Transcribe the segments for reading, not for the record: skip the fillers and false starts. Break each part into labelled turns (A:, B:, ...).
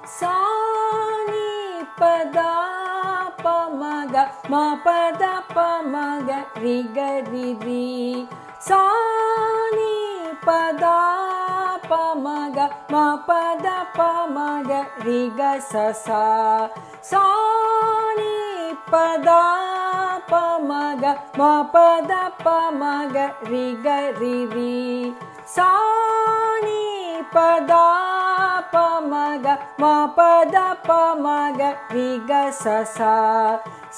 A: सा नि पदा प म ग म पद प म ग रि ग रि रि सा नि पदा प म ग म पद प म ग रि ग स सा सा नि पदा प म ग म पद प म ग रि ग रि रि सा नि पदा प म ग म पद प म ग रि ग स सा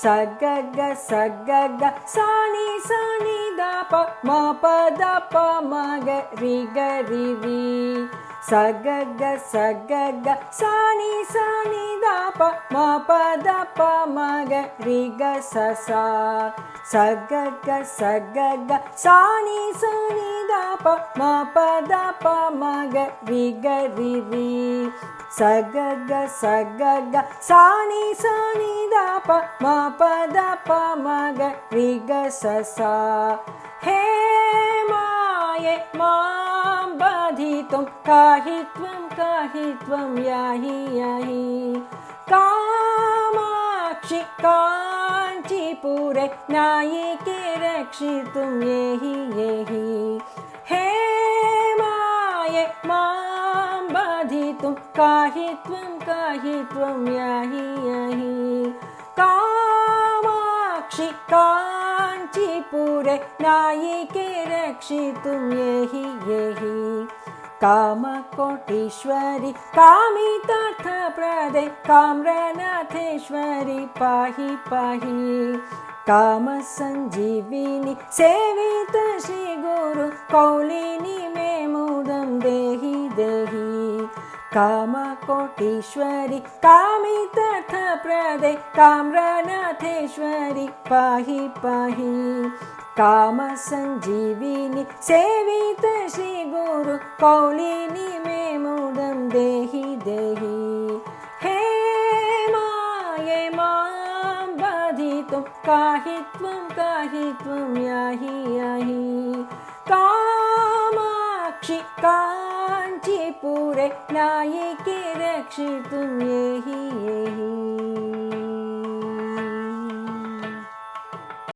A: स ग ग स ग ग सा नि द प म पद प म ग रि ग रि रि स ग ग स ग ग सा नि द प म पद प म ग रि ग स सा स ग ग स ग ग सा नि द प म पद प म ग रि ग रि रि स ग ग स ग ग सा नि द प म पद प म ग रि ग स सा हे माये मां बाधितुं काहि त्वं याहि याहि कामाक्षि काञ्चीपुरे नायिके रक्षितुं येहि येहि हे माये मां बाधितुं काहि त्वं याहि याहि कामाक्षि काञ्चीपुरे नायिके रक्षितुं येहि येहि कामकोटीश्वरि कामितार्थप्रदे काम्रनाथेश्वरि पाहि पाहि कामसञ्जीविनि सेवित श्रीगुरु कौलिनि मे मुदं देहि देहि कामकोटीश्वरि कामितार्थप्रदे काम्रनाथेश्वरि पाहि पाहि कामसञ्जीविनि सेवित श्रीगुरु कौलिनि मे मुदं देहि देहि हे माये मां बाधितुं काहि त्वं याहि याहि कामाक्षि काञ्चीपुरे नायिके रक्षितुं येहि येहि।